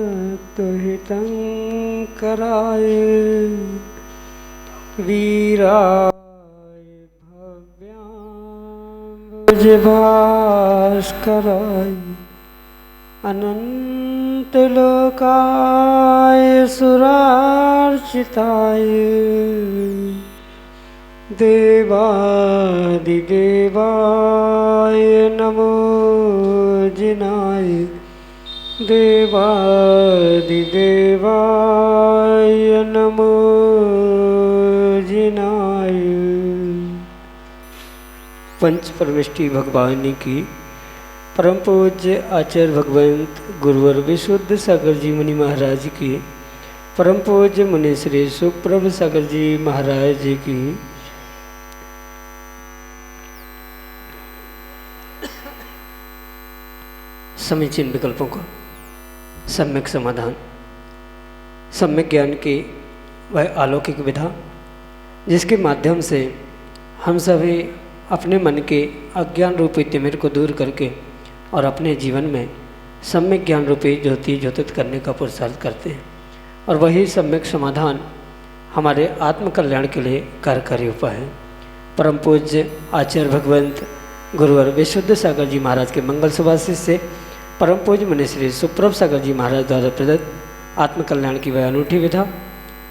नमस्तुहितं कराय वीराय भव्याम्बुजभास्कराय अनन्तलोकाय सुरार्चिताय देवादिदेवाय नमो जिनाय देवादिदेवाय नमो जिनाय। पंच परमेष्टि भगवानी की परम पूज्य आचार्य भगवंत गुरुवर विशुद्ध सागर जी मुनि महाराज की परम पूज्य मुनि श्री सुप्रभ सागर जी महाराज जी की समीचीन विकल्पों का सम्यक समाधान, सम्यक ज्ञान की वह अलौकिक विधा जिसके माध्यम से हम सभी अपने मन के अज्ञान रूपी तिमिर को दूर करके और अपने जीवन में सम्यक ज्ञान रूपी ज्योति ज्योतित करने का पुरुषार्थ करते हैं। और वही सम्यक समाधान हमारे आत्म कल्याण के लिए कार्यकारी उपाय है। परम पूज्य आचार्य भगवंत गुरुवर विशुद्ध सागर जी महाराज के मंगल सुभाषित से परम पूज्य मुनि श्री सुप्रभ सागर जी महाराज द्वारा प्रदत्त आत्मकल्याण की वह अनूठी विधा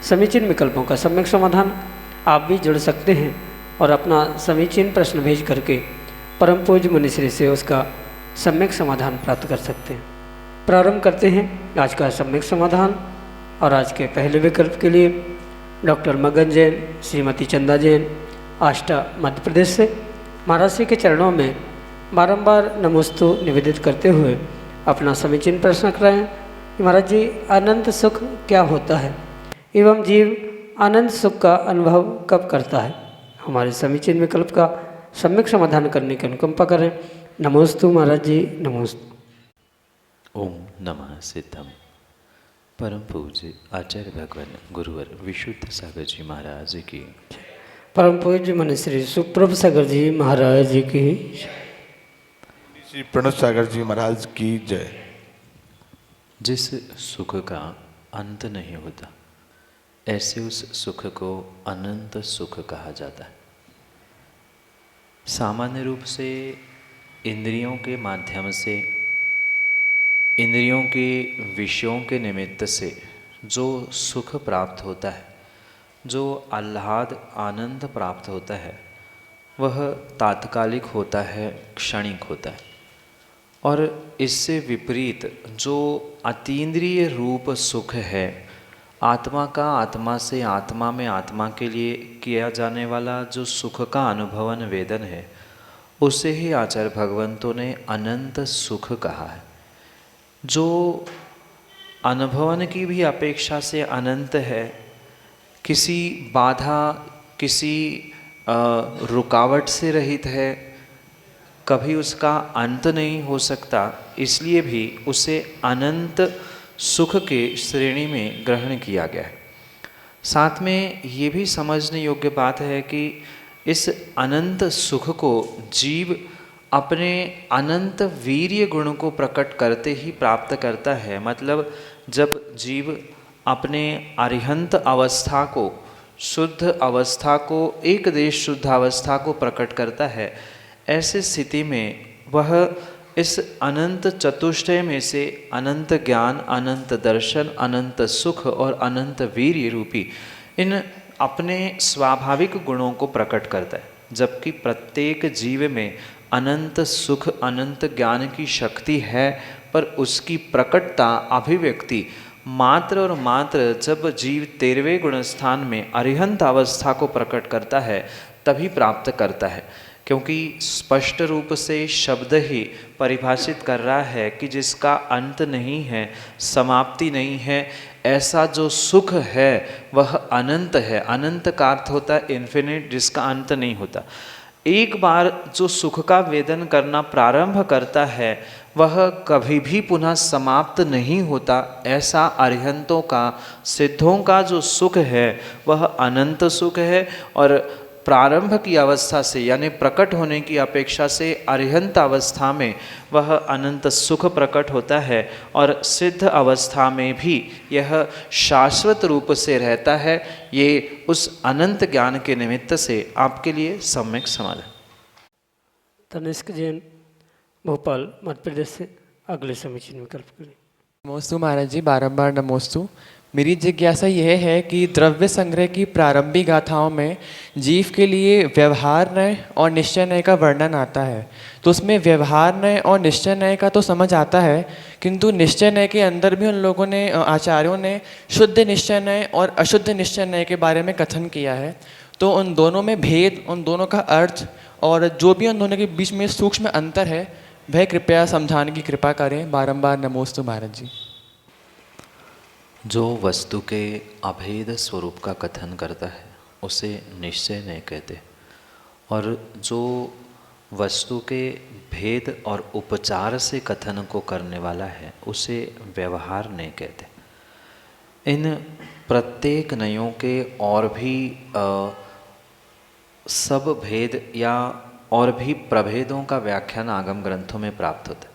समीचीन विकल्पों का सम्यक समाधान आप भी जुड़ सकते हैं और अपना समीचीन प्रश्न भेज करके परम पूज्य मुनि श्री से उसका सम्यक समाधान प्राप्त कर सकते हैं। प्रारंभ करते हैं आज का सम्यक समाधान। और आज के पहले विकल्प के लिए डॉक्टर मगन जैन, श्रीमती चंदा जैन, आष्टा मध्य प्रदेश से महाराज जी के चरणों में बारंबार नमोस्तु निवेदित करते हुए अपना समीचीन प्रश्न कराएं कि महाराज जी अनंत सुख क्या होता है एवं जीव अनंत सुख का अनुभव कब करता है। हमारे समीचीन विकल्प का सम्यक समाधान करने की अनुकंपा करें। नमोस्तु महाराज जी, नमोस्तु। ओम नमः सिद्धम। परम पूज्य आचार्य भगवान गुरुवर विशुद्ध सागर जी महाराज की, परम पूज्य मुनि श्री सुप्रभ सागर जी महाराज जी की, श्री प्रणव सागर जी महाराज की जय। जिस सुख का अंत नहीं होता ऐसे उस सुख को अनंत सुख कहा जाता है। सामान्य रूप से इंद्रियों के माध्यम से, इंद्रियों के विषयों के निमित्त से जो सुख प्राप्त होता है, जो आह्लाद आनंद प्राप्त होता है, वह तात्कालिक होता है, क्षणिक होता है। और इससे विपरीत जो अतीन्द्रिय रूप सुख है, आत्मा का आत्मा से आत्मा में आत्मा के लिए किया जाने वाला जो सुख का अनुभवन वेदन है, उसे ही आचार्य भगवंतों ने अनंत सुख कहा है। जो अनुभवन की भी अपेक्षा से अनंत है, किसी बाधा किसी रुकावट से रहित है, कभी उसका अंत नहीं हो सकता, इसलिए भी उसे अनंत सुख के श्रेणी में ग्रहण किया गया है। साथ में ये भी समझने योग्य बात है कि इस अनंत सुख को जीव अपने अनंत वीर्य गुण को प्रकट करते ही प्राप्त करता है। मतलब जब जीव अपने अरिहंत अवस्था को, शुद्ध अवस्था को, एक देश शुद्ध अवस्था को प्रकट करता है, ऐसे स्थिति में वह इस अनंत चतुष्टय में से अनंत ज्ञान, अनंत दर्शन, अनंत सुख और अनंत वीर्य रूपी इन अपने स्वाभाविक गुणों को प्रकट करता है। जबकि प्रत्येक जीव में अनंत सुख, अनंत ज्ञान की शक्ति है, पर उसकी प्रकटता, अभिव्यक्ति मात्र और मात्र जब जीव 13वें गुणस्थान में अरिहंत अवस्था को प्रकट करता है तभी प्राप्त करता है, क्योंकि स्पष्ट रूप से शब्द ही परिभाषित कर रहा है कि जिसका अंत नहीं है, समाप्ति नहीं है, ऐसा जो सुख है वह अनंत है। अनंत का अर्थ होता है इन्फिनिट, जिसका अंत नहीं होता। एक बार जो सुख का वेदन करना प्रारंभ करता है वह कभी भी पुनः समाप्त नहीं होता। ऐसा अरिहंतों का, सिद्धों का जो सुख है वह अनंत सुख है, और प्रारंभ की अवस्था से यानी प्रकट होने की अपेक्षा से अरिहंत अवस्था में वह अनंत सुख प्रकट होता है, और सिद्ध अवस्था में भी यह शाश्वत रूप से रहता है। ये उस अनंत ज्ञान के निमित्त से आपके लिए सम्यक समाधान। तनिष्क जैन भोपाल मध्य प्रदेश से अगले समीचीन विकल्प करें। नमोस्तु महाराज जी, बारंबार नमोस्तु। मेरी जिज्ञासा यह है कि द्रव्य संग्रह की प्रारंभिक गाथाओं में जीव के लिए व्यवहार नय और निश्चय नय का वर्णन आता है, तो उसमें व्यवहार नय और निश्चय नय का तो समझ आता है, किंतु निश्चय नय के अंदर भी उन लोगों ने, आचार्यों ने शुद्ध निश्चय नय और अशुद्ध निश्चय नय के बारे में कथन किया है। तो उन दोनों में भेद, उन दोनों का अर्थ और जो भी उन दोनों के बीच में सूक्ष्म अंतर है वह कृपया समझाने की कृपा करें। बारंबार नमोस्तु महाराज जी। जो वस्तु के अभेद स्वरूप का कथन करता है उसे निश्चय नहीं कहते, और जो वस्तु के भेद और उपचार से कथन को करने वाला है उसे व्यवहार नहीं कहते। इन प्रत्येक नयों के और भी सब भेद या और भी प्रभेदों का व्याख्यान आगम ग्रंथों में प्राप्त होता है।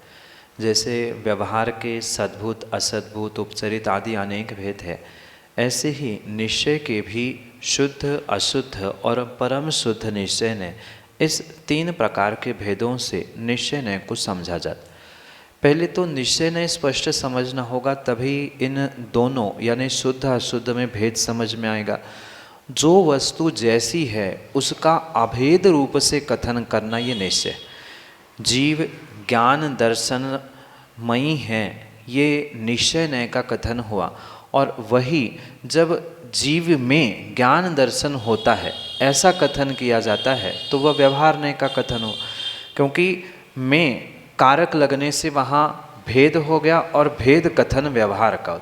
जैसे व्यवहार के सद्भूत, असद्भूत, उपचरित आदि अनेक भेद है, ऐसे ही निश्चय के भी शुद्ध, अशुद्ध और परम शुद्ध निश्चय ने, इस 3 प्रकार के भेदों से निश्चय ने को समझा जाता। पहले तो निश्चय ने स्पष्ट समझना होगा, तभी इन दोनों यानी शुद्ध अशुद्ध में भेद समझ में आएगा। जो वस्तु जैसी है उसका अभेद रूप से कथन करना ये निश्चय। जीव ज्ञान दर्शन मयी है, ये निश्चय नय का कथन हुआ, और वही जब जीव में ज्ञान दर्शन होता है ऐसा कथन किया जाता है तो वह व्यवहार नय का कथन हो, क्योंकि में कारक लगने से वहाँ भेद हो गया और भेद कथन व्यवहार का।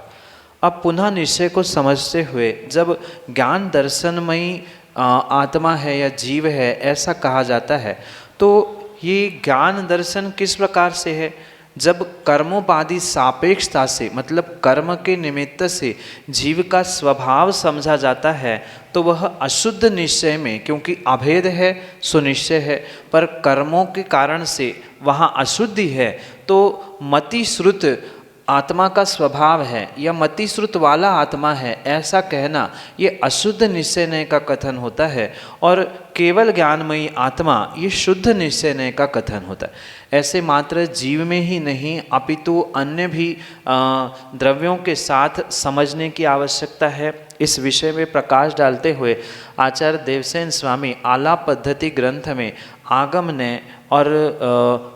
अब पुनः निश्चय को समझते हुए जब ज्ञान दर्शनमयी आत्मा है या जीव है ऐसा कहा जाता है, तो ये ज्ञान दर्शन किस प्रकार से है? जब कर्मोपाधि सापेक्षता से, मतलब कर्म के निमित्त से जीव का स्वभाव समझा जाता है, तो वह अशुद्ध निश्चय में, क्योंकि अभेद है सुनिश्चय है, पर कर्मों के कारण से वहाँ अशुद्धि है, तो मति श्रुत आत्मा का स्वभाव है या मति श्रुत वाला आत्मा है ऐसा कहना, ये अशुद्ध निश्चय नय का कथन होता है, और केवल ज्ञानमयी आत्मा ये शुद्ध निश्चय नय का कथन होता है। ऐसे मात्र जीव में ही नहीं अपितु अन्य भी द्रव्यों के साथ समझने की आवश्यकता है। इस विषय में प्रकाश डालते हुए आचार्य देवसेन स्वामी आलाप पद्धति ग्रंथ में आगम ने और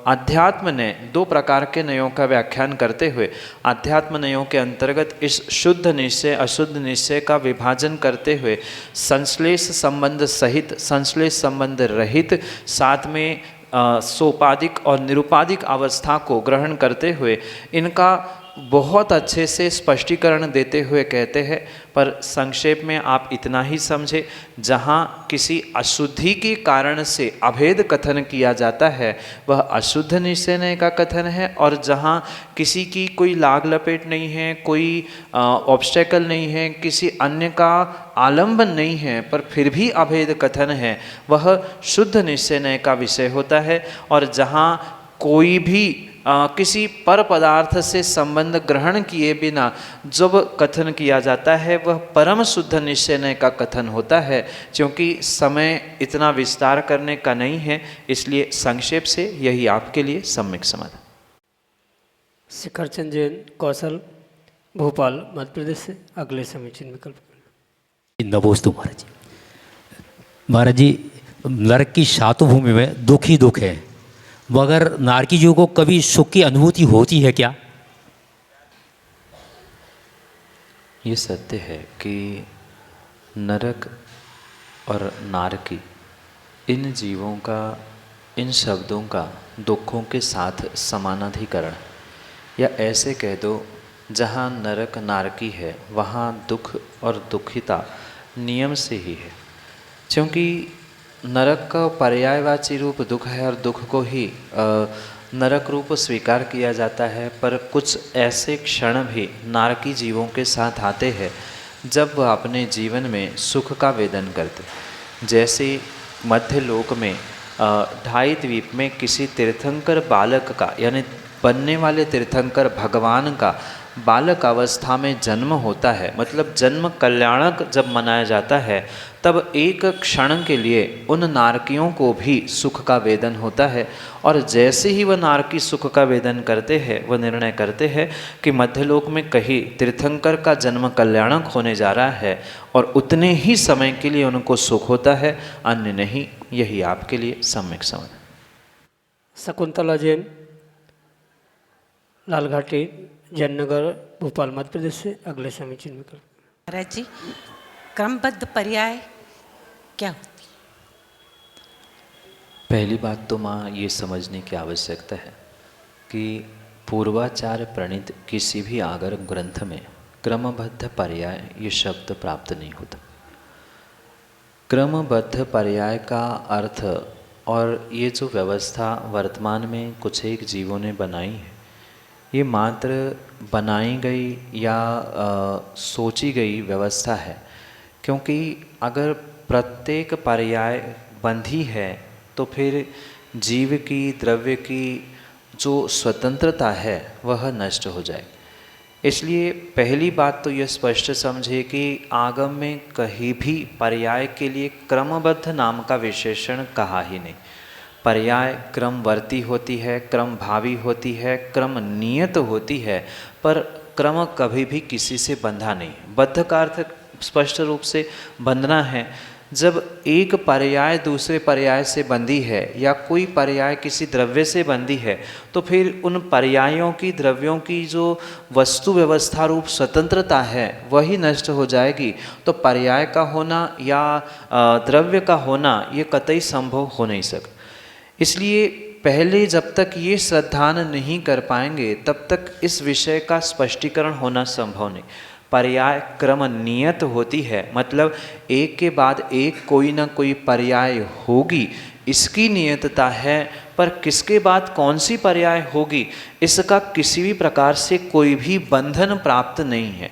अध्यात्म ने 2 प्रकार के नयों का व्याख्यान करते हुए अध्यात्म नयों के अंतर्गत इस शुद्ध निश्चय अशुद्ध निश्चय का विभाजन करते हुए संश्लेष संबंध सहित, संश्लेष संबंध रहित, साथ में सोपादिक और निरुपादिक अवस्था को ग्रहण करते हुए इनका बहुत अच्छे से स्पष्टीकरण देते हुए कहते हैं। पर संक्षेप में आप इतना ही समझे, जहाँ किसी अशुद्धि के कारण से अभेद कथन किया जाता है वह अशुद्ध निश्चय नय का कथन है, और जहाँ किसी की कोई लाग लपेट नहीं है, कोई ऑब्स्टेकल नहीं है, किसी अन्य का आलंबन नहीं है, पर फिर भी अभेद कथन है, वह शुद्ध निश्चय नय का विषय होता है। और जहाँ कोई भी किसी पर पदार्थ से संबंध ग्रहण किए बिना जब कथन किया जाता है वह परम शुद्ध निश्चय नय का कथन होता है। क्योंकि समय इतना विस्तार करने का नहीं है, इसलिए संक्षेप से यही आपके लिए सम्यक समाधान। शिखरचंद जैन कौशल भोपाल मध्य प्रदेश से अगले समीचीन विकल्प। नमोस्तु महाराज जी। महाराज जी, नरक की 7 भूमि में दुख ही दुख है, मगर नारकी जीव को कभी सुख की अनुभूति होती है क्या? ये सत्य है कि नरक और नारकी इन जीवों का, इन शब्दों का दुखों के साथ समानाधिकरण, या ऐसे कह दो जहाँ नरक नारकी है वहाँ दुख और दुखिता नियम से ही है। क्योंकि नरक का पर्यायवाची रूप दुख है और दुख को ही नरक रूप स्वीकार किया जाता है, पर कुछ ऐसे क्षण भी नारकी जीवों के साथ आते हैं जब वह अपने जीवन में सुख का वेदन करते। जैसे मध्य लोक में ढाई द्वीप में किसी तीर्थंकर बालक का, यानी बनने वाले तीर्थंकर भगवान का बालक अवस्था में जन्म होता है, मतलब जन्म कल्याणक जब मनाया जाता है, तब एक क्षण के लिए उन नारकियों को भी सुख का वेदन होता है। और जैसे ही वह नारकी सुख का वेदन करते हैं, वह निर्णय करते हैं कि मध्यलोक में कहीं तीर्थंकर का जन्म कल्याणक होने जा रहा है, और उतने ही समय के लिए उनको सुख होता है, अन्य नहीं। यही आपके लिए सम्यक समझ। शकुंतला जैन, लालघाटी, जयनगर, भोपाल, मध्य प्रदेश से अगले समय चिन्ह में कर। महाराज जी, क्रमबद्ध पर्याय क्या होती है? पहली बात तो माँ ये समझने की आवश्यकता है कि पूर्वाचार प्रणीत किसी भी आगर ग्रंथ में क्रमबद्ध पर्याय ये शब्द प्राप्त नहीं होता। क्रमबद्ध पर्याय का अर्थ और ये जो व्यवस्था वर्तमान में कुछ एक जीवों ने बनाई है, ये मात्र बनाई गई या सोची गई व्यवस्था है। क्योंकि अगर प्रत्येक पर्याय बंधी है तो फिर जीव की, द्रव्य की जो स्वतंत्रता है वह नष्ट हो जाए। इसलिए पहली बात तो यह स्पष्ट समझे कि आगम में कहीं भी पर्याय के लिए क्रमबद्ध नाम का विशेषण कहा ही नहीं। पर्याय क्रमवर्ती होती है, क्रम भावी होती है, क्रम नियत होती है, पर क्रम कभी भी किसी से बंधा नहीं। बद्ध का अर्थ स्पष्ट रूप से बंधना है। जब एक पर्याय दूसरे पर्याय से बंधी है या कोई पर्याय किसी द्रव्य से बंधी है, तो फिर उन पर्यायों की, द्रव्यों की जो वस्तु व्यवस्था रूप स्वतंत्रता है वही नष्ट हो जाएगी। तो पर्याय का होना या द्रव्य का होना ये कतई संभव हो नहीं सकता। इसलिए पहले जब तक ये श्रद्धान नहीं कर पाएंगे तब तक इस विषय का स्पष्टीकरण होना संभव नहीं। पर्याय क्रम नियत होती है, मतलब एक के बाद एक कोई ना कोई पर्याय होगी, इसकी नियतता है। पर किसके बाद कौन सी पर्याय होगी इसका किसी भी प्रकार से कोई भी बंधन प्राप्त नहीं है।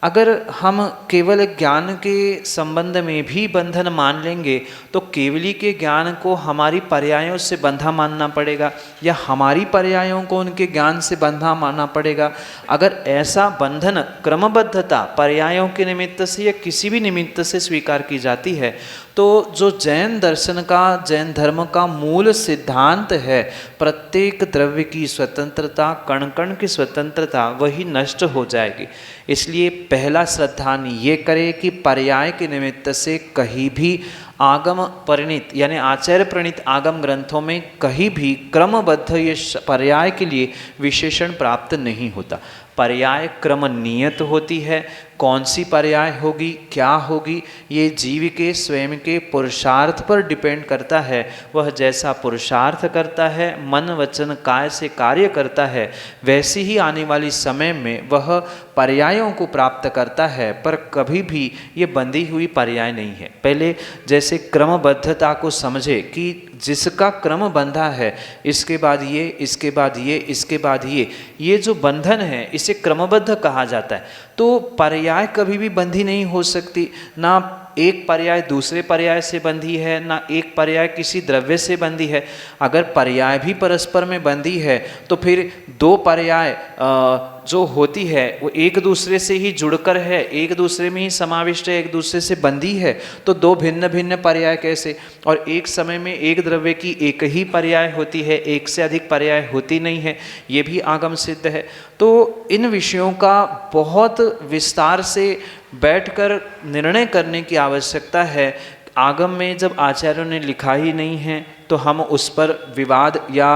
अगर हम केवल ज्ञान के संबंध में भी बंधन मान लेंगे तो केवली के ज्ञान को हमारी पर्यायों से बंधा मानना पड़ेगा, या हमारी पर्यायों को उनके ज्ञान से बंधा मानना पड़ेगा। अगर ऐसा बंधन, क्रमबद्धता पर्यायों के निमित्त से या किसी भी निमित्त से स्वीकार की जाती है, तो जो जैन दर्शन का, जैन धर्म का मूल सिद्धांत है, प्रत्येक द्रव्य की स्वतंत्रता, कण कण की स्वतंत्रता, वही नष्ट हो जाएगी। इसलिए पहला श्रद्धान ये करे कि पर्याय के निमित्त से कहीं भी आगम परिणीत यानी आचार्य प्रणीत आगम ग्रंथों में कहीं भी क्रमबद्ध ये पर्याय के लिए विशेषण प्राप्त नहीं होता। पर्याय क्रम नियत होती है। कौन सी पर्याय होगी, क्या होगी, ये जीव के स्वयं के पुरुषार्थ पर डिपेंड करता है। वह जैसा पुरुषार्थ करता है, मन वचन काय से कार्य करता है, वैसे ही आने वाली समय में वह पर्यायों को प्राप्त करता है, पर कभी भी ये बंधी हुई पर्याय नहीं है। पहले जैसे क्रमबद्धता को समझे कि जिसका क्रम बंधा है, इसके बाद ये, इसके बाद ये, इसके बाद ये जो बंधन है इसे क्रमबद्ध कहा जाता है। तो पर्याय कभी भी बंधी नहीं हो सकती। ना एक पर्याय दूसरे पर्याय से बंधी है, ना एक पर्याय किसी द्रव्य से बंधी है। अगर पर्याय भी परस्पर में बंधी है तो फिर दो पर्याय जो होती है वो एक दूसरे से ही जुड़कर है, एक दूसरे में ही समाविष्ट है, एक दूसरे से बंधी है, तो दो भिन्न भिन्न पर्याय कैसे? और एक समय में एक द्रव्य की एक ही पर्याय होती है, एक से अधिक पर्याय होती नहीं है, ये भी आगम सिद्ध है। तो इन विषयों का बहुत विस्तार से बैठकर निर्णय करने की आवश्यकता है। आगम में जब आचार्यों ने लिखा ही नहीं है तो हम उस पर विवाद या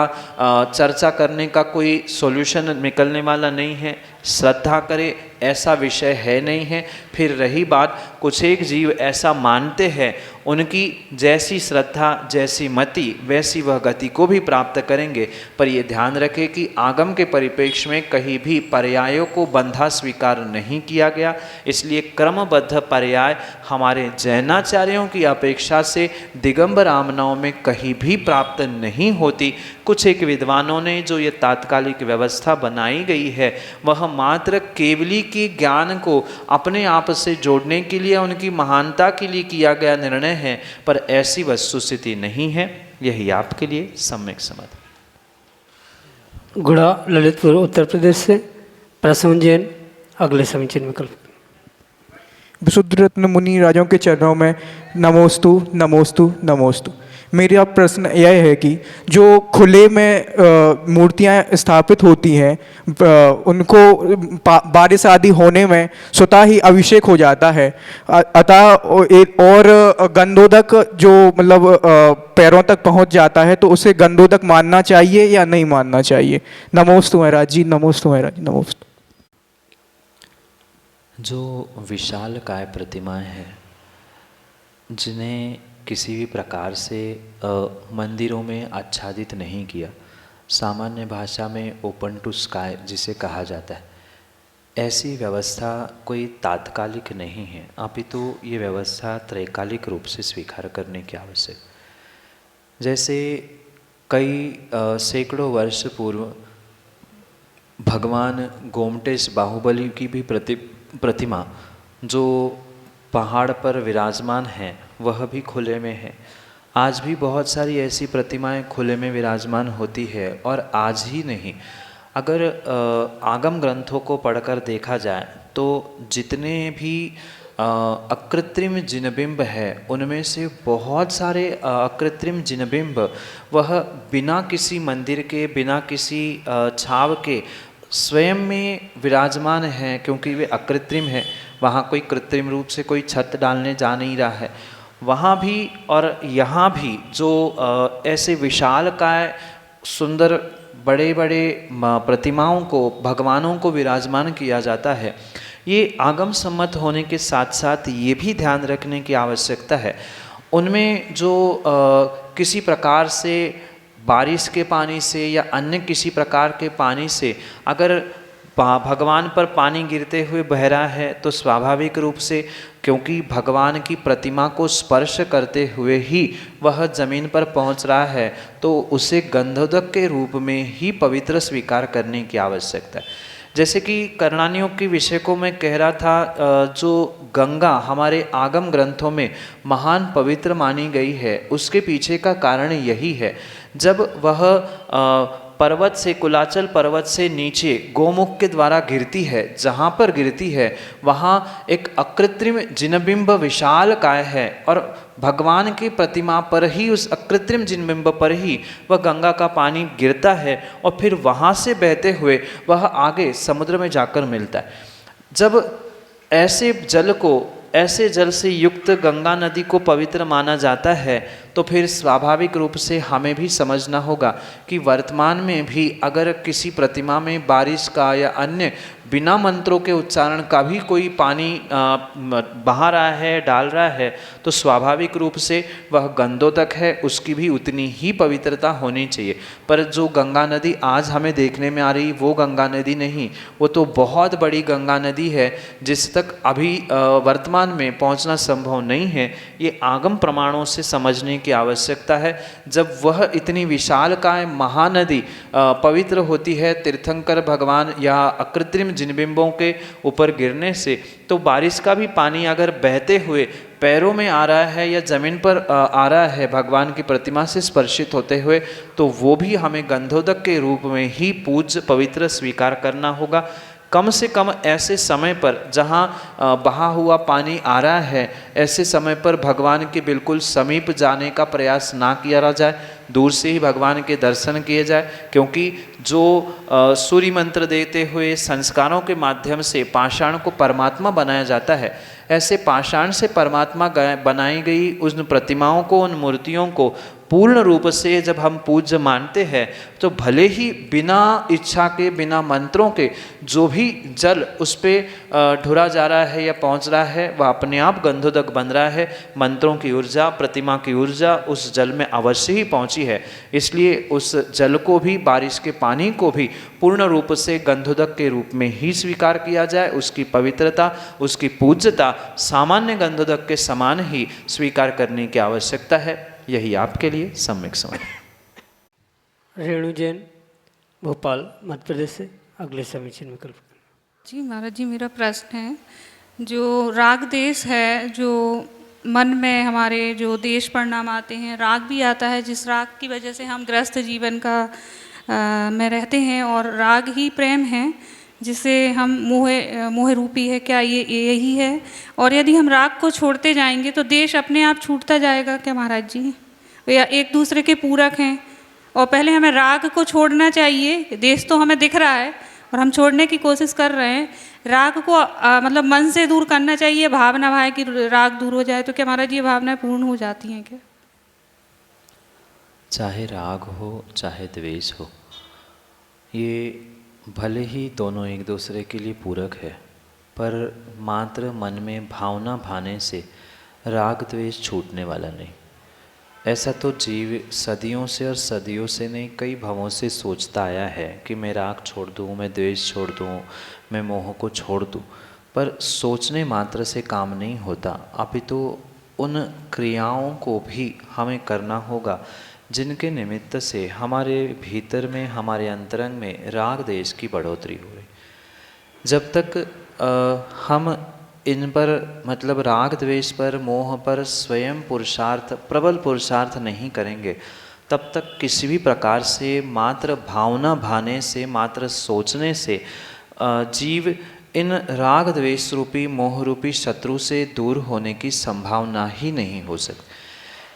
चर्चा करने का कोई सॉल्यूशन निकलने वाला नहीं है। श्रद्धा करे ऐसा विषय है नहीं है। फिर रही बात, कुछ एक जीव ऐसा मानते हैं उनकी जैसी श्रद्धा जैसी मति वैसी वह गति को भी प्राप्त करेंगे। पर ये ध्यान रखें कि आगम के परिप्रेक्ष्य में कहीं भी पर्यायों को बंधा स्वीकार नहीं किया गया, इसलिए क्रमबद्ध पर्याय हमारे जैनाचार्यों की अपेक्षा से दिगंबर रामनाओं में कहीं भी प्राप्त नहीं होती। कुछ एक विद्वानों ने जो ये तात्कालिक व्यवस्था बनाई गई है वह मात्र केवली के ज्ञान को अपने आप से जोड़ने के लिए, उनकी महानता के लिए किया गया निर्णय है, पर ऐसी वस्तुस्थिति नहीं है। यही आपके लिए सम्यक समाधान। गुड़ा ललितपुर उत्तर प्रदेश से प्रसून जैन अगले समीचीन विकल्प। विशुद्ध रत्न मुनि राजों के चरणों में नमोस्तु नमोस्तु नमोस्तु। मेरा प्रश्न यह है कि जो खुले में मूर्तियां स्थापित होती हैं उनको बारिश आदि होने में स्वतः ही अभिषेक हो जाता है, अतः और गंधोदक जो मतलब पैरों तक पहुंच जाता है, तो उसे गंधोदक मानना चाहिए या नहीं मानना चाहिए? नमोस्तु महाराज जी, नमोस्तु महाराज जी, नमोस्तु। जो विशालकाय प्रतिमाएं हैं जिन्हें किसी भी प्रकार से मंदिरों में आच्छादित नहीं किया, सामान्य भाषा में ओपन टू स्काई जिसे कहा जाता है, ऐसी व्यवस्था कोई तात्कालिक नहीं है, अपितु ये व्यवस्था त्रैकालिक रूप से स्वीकार करने की आवश्यक। जैसे कई सैकड़ों वर्ष पूर्व भगवान गोमटेश बाहुबली की भी प्रतिमा जो पहाड़ पर विराजमान है वह भी खुले में है। आज भी बहुत सारी ऐसी प्रतिमाएं खुले में विराजमान होती है, और आज ही नहीं, अगर आगम ग्रंथों को पढ़कर देखा जाए तो जितने भी अकृत्रिम जिनबिंब है उनमें से बहुत सारे अकृत्रिम जिनबिंब वह बिना किसी मंदिर के, बिना किसी छाव के स्वयं में विराजमान हैं, क्योंकि वे अकृत्रिम है। वहाँ कोई कृत्रिम रूप से कोई छत डालने जा नहीं रहा है। वहाँ भी और यहाँ भी जो ऐसे विशालकाय सुंदर बड़े बड़े प्रतिमाओं को, भगवानों को विराजमान किया जाता है, ये आगम सम्मत होने के साथ साथ ये भी ध्यान रखने की आवश्यकता है उनमें जो किसी प्रकार से बारिश के पानी से या अन्य किसी प्रकार के पानी से अगर भगवान पर पानी गिरते हुए बह रहा है तो स्वाभाविक रूप से, क्योंकि भगवान की प्रतिमा को स्पर्श करते हुए ही वह जमीन पर पहुंच रहा है, तो उसे गंधोदक के रूप में ही पवित्र स्वीकार करने की आवश्यकता है। जैसे कि कर्णानियों के विषय को मैं कह रहा था, जो गंगा हमारे आगम ग्रंथों में महान पवित्र मानी गई है, उसके पीछे का कारण यही है। जब वह पर्वत से, कुलाचल पर्वत से नीचे गोमुख के द्वारा गिरती है, जहाँ पर गिरती है वहाँ एक अकृत्रिम जिनबिंब विशाल काय है, और भगवान की प्रतिमा पर ही, उस अकृत्रिम जिनबिंब पर ही वह गंगा का पानी गिरता है और फिर वहाँ से बहते हुए वह आगे समुद्र में जाकर मिलता है। जब ऐसे जल से युक्त गंगा नदी को पवित्र माना जाता है, तो फिर स्वाभाविक रूप से हमें भी समझना होगा कि वर्तमान में भी अगर किसी प्रतिमा में बारिश का या अन्य बिना मंत्रों के उच्चारण का भी कोई पानी बहा रहा है, डाल रहा है, तो स्वाभाविक रूप से वह गंधोदक है, उसकी भी उतनी ही पवित्रता होनी चाहिए। पर जो गंगा नदी आज हमें देखने में आ रही, वो गंगा नदी नहीं, वो तो बहुत बड़ी गंगा नदी है जिस तक अभी वर्तमान में पहुंचना संभव नहीं है। ये आगम प्रमाणों से समझने की आवश्यकता है। जब वह इतनी विशालकाय महानदी पवित्र होती है तीर्थंकर भगवान या अकृत्रिम जिनबिंबों के ऊपर गिरने से, तो बारिश का भी पानी अगर बहते हुए पैरों में आ रहा है या जमीन पर आ रहा है भगवान की प्रतिमा से स्पर्शित होते हुए, तो वो भी हमें गंधोदक के रूप में ही पूज्य पवित्र स्वीकार करना होगा। कम से कम ऐसे समय पर जहाँ बहा हुआ पानी आ रहा है, ऐसे समय पर भगवान के बिल्कुल समीप जाने का प्रयास ना किया जाए, दूर से ही भगवान के दर्शन किए जाए, क्योंकि जो सूर्य मंत्र देते हुए संस्कारों के माध्यम से पाषाण को परमात्मा बनाया जाता है, ऐसे पाषाण से परमात्मा बनाई गई उन प्रतिमाओं को, उन मूर्तियों को पूर्ण रूप से जब हम पूज्य मानते हैं तो भले ही बिना इच्छा के, बिना मंत्रों के जो भी जल उस पर ढुरा जा रहा है या पहुंच रहा है वह अपने आप गंधोदक बन रहा है। मंत्रों की ऊर्जा, प्रतिमा की ऊर्जा उस जल में अवश्य ही पहुंची है। इसलिए उस जल को भी, बारिश के पानी को भी पूर्ण रूप से गंधोदक के रूप में ही स्वीकार किया जाए। उसकी पवित्रता, उसकी पूज्यता सामान्य गंधोदक के समान ही स्वीकार करने की आवश्यकता है। यही आपके लिए सम्यक समझ। रेणु जैन, भोपाल, मध्य प्रदेश से अगले समीचीन विकल्प। जी महाराज जी, मेरा प्रश्न है, जो राग देश है, जो मन में हमारे जो देश परिणाम आते हैं, राग भी आता है जिस राग की वजह से हम ग्रस्त जीवन का में रहते हैं, और राग ही प्रेम है जिसे हम मोह रूपी है, क्या ये यही है? और यदि हम राग को छोड़ते जाएंगे तो देश अपने आप छूटता जाएगा क्या महाराज जी, या एक दूसरे के पूरक हैं? और पहले हमें राग को छोड़ना चाहिए, देश तो हमें दिख रहा है और हम छोड़ने की कोशिश कर रहे हैं। राग को मतलब मन से दूर करना चाहिए, भावना भाव कि राग दूर हो जाए, तो क्या महाराज ये भावनाएं पूर्ण हो जाती हैं क्या? चाहे राग हो चाहे द्वेष हो, ये भले ही दोनों एक दूसरे के लिए पूरक है, पर मात्र मन में भावना भाने से राग द्वेष छूटने वाला नहीं। ऐसा तो जीव सदियों से और सदियों से नहीं, कई भवों से सोचता आया है कि मैं राग छोड़ दूँ, मैं द्वेष छोड़ दूँ, मैं मोह को छोड़ दूँ, पर सोचने मात्र से काम नहीं होता। अभी तो उन क्रियाओं को भी हमें करना होगा जिनके निमित्त से हमारे भीतर में, हमारे अंतरंग में राग देश की बढ़ोतरी हो रही। जब तक हम इन पर, मतलब राग द्वेष पर, मोह पर स्वयं पुरुषार्थ, प्रबल पुरुषार्थ नहीं करेंगे, तब तक किसी भी प्रकार से मात्र भावना भाने से, मात्र सोचने से जीव इन राग द्वेष रूपी, मोह रूपी शत्रु से दूर होने की संभावना ही नहीं हो सकती।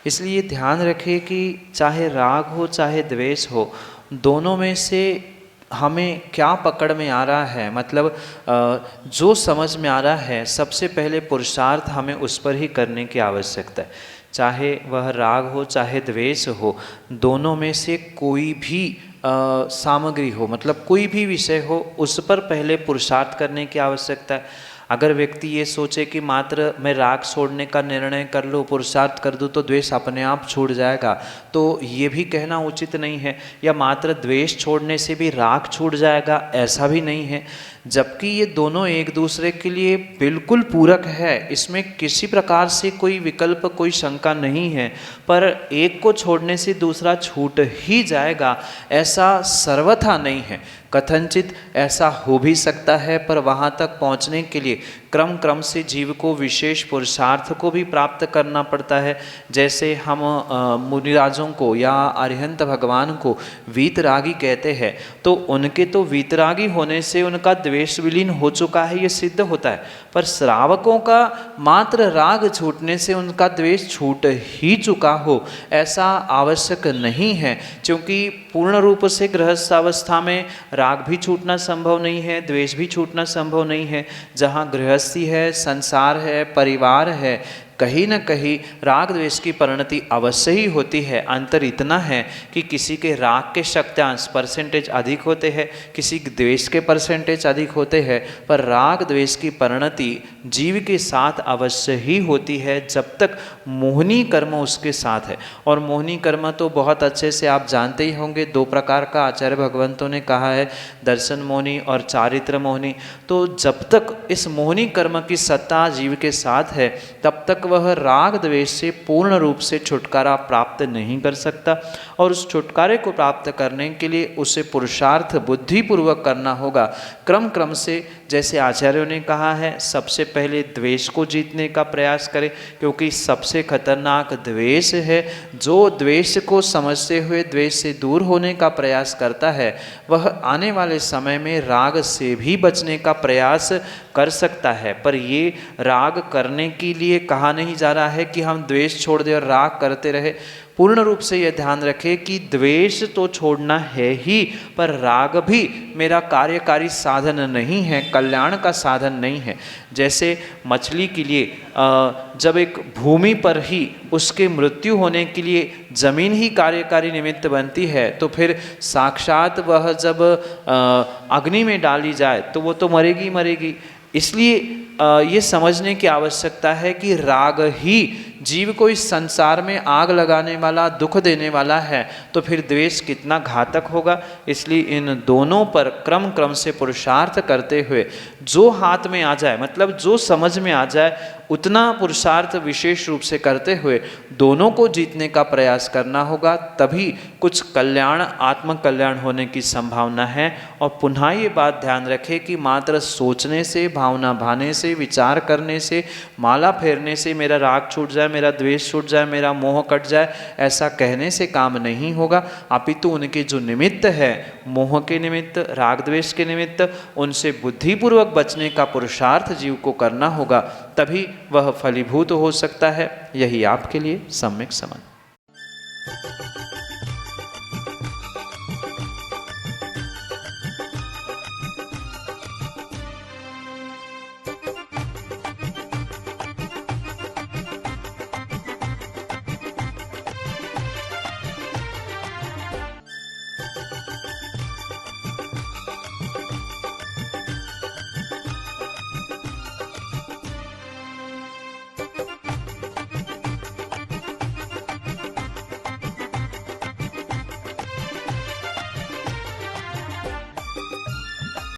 इसलिए ध्यान रखें कि चाहे राग हो चाहे द्वेष हो, दोनों में से हमें क्या पकड़ में आ रहा है, मतलब जो समझ में आ रहा है, सबसे पहले पुरुषार्थ हमें उस पर ही करने की आवश्यकता है। चाहे वह राग हो चाहे द्वेष हो, दोनों में से कोई भी सामग्री हो, मतलब कोई भी विषय हो, उस पर पहले पुरुषार्थ करने की आवश्यकता है। अगर व्यक्ति ये सोचे कि मात्र मैं राग छोड़ने का निर्णय कर लूँ, पुरुषार्थ कर दूँ तो द्वेष अपने आप छूट जाएगा, तो ये भी कहना उचित नहीं है। या मात्र द्वेष छोड़ने से भी राग छूट जाएगा, ऐसा भी नहीं है। जबकि ये दोनों एक दूसरे के लिए बिल्कुल पूरक है, इसमें किसी प्रकार से कोई विकल्प, कोई शंका नहीं है। पर एक को छोड़ने से दूसरा छूट ही जाएगा, ऐसा सर्वथा नहीं है। कथनचित ऐसा हो भी सकता है, पर वहाँ तक पहुँचने के लिए क्रम क्रम से जीव को विशेष पुरुषार्थ को भी प्राप्त करना पड़ता है। जैसे हम मुनिराजों को या अरिहंत भगवान को वीतरागी कहते हैं, तो उनके तो वीतरागी होने से उनका द्वेष विलीन हो चुका है, ये सिद्ध होता है। पर श्रावकों का मात्र राग छूटने से उनका द्वेष छूट ही चुका हो, ऐसा आवश्यक नहीं है। क्योंकि पूर्ण रूप से गृहस्थ अवस्था में राग भी छूटना संभव नहीं है, द्वेष भी छूटना संभव नहीं है। जहाँ गृहस्थी है, संसार है, परिवार है, कहीं न कहीं राग द्वेष की परिणति अवश्य ही होती है। अंतर इतना है कि किसी के राग के शक्त्यांश परसेंटेज अधिक होते हैं, किसी के द्वेष के परसेंटेज अधिक होते हैं, पर राग द्वेष की परिणति जीव के साथ अवश्य ही होती है जब तक मोहिनी कर्म उसके साथ है। और मोहिनी कर्म तो बहुत अच्छे से आप जानते ही होंगे, दो प्रकार का आचार्य भगवंतों ने कहा है, दर्शन मोहिनी और चारित्र मोहिनी। तो जब तक इस मोहिनी कर्म की सत्ता जीव के साथ है, तब तक वह राग द्वेष से पूर्ण रूप से छुटकारा प्राप्त नहीं कर सकता। और उस छुटकारे को प्राप्त करने के लिए उसे पुरुषार्थ बुद्धिपूर्वक करना होगा, क्रम क्रम से। जैसे आचार्यों ने कहा है, सबसे पहले द्वेष को जीतने का प्रयास करें, क्योंकि सबसे खतरनाक द्वेष है। जो द्वेष को समझते हुए द्वेष से दूर होने का प्रयास करता है, वह आने वाले समय में राग से भी बचने का प्रयास कर सकता है। पर ये राग करने के लिए कहा नहीं जा रहा है कि हम द्वेष छोड़ दें और राग करते रहे। पूर्ण रूप से यह ध्यान रखें कि द्वेष तो छोड़ना है ही, पर राग भी मेरा कार्यकारी साधन नहीं है, कल्याण का साधन नहीं है। जैसे मछली के लिए जब एक भूमि पर ही उसके मृत्यु होने के लिए जमीन ही कार्यकारी निमित्त बनती है, तो फिर साक्षात वह जब अग्नि में डाली जाए तो वो तो मरेगी ही मरेगी। इसलिए ये समझने की आवश्यकता है कि राग ही जीव को इस संसार में आग लगाने वाला, दुख देने वाला है, तो फिर द्वेष कितना घातक होगा। इसलिए इन दोनों पर क्रम क्रम से पुरुषार्थ करते हुए जो हाथ में आ जाए, मतलब जो समझ में आ जाए, उतना पुरुषार्थ विशेष रूप से करते हुए दोनों को जीतने का प्रयास करना होगा। तभी कुछ कल्याण, आत्म कल्याण होने की संभावना है। और पुनः ये बात ध्यान रखें कि मात्र सोचने से, भावना भाने से, विचार करने से, माला फेरने से मेरा राग छूट जाए, मेरा द्वेष छूट जाए, मेरा मोह कट जाए, ऐसा कहने से काम नहीं होगा। अपितु उनके जो निमित्त है, मोह के निमित्त, राग द्वेष के निमित्त, उनसे बुद्धिपूर्वक बचने का पुरुषार्थ जीव को करना होगा, तभी वह फलीभूत हो सकता है। यही आपके लिए सम्यक समझ।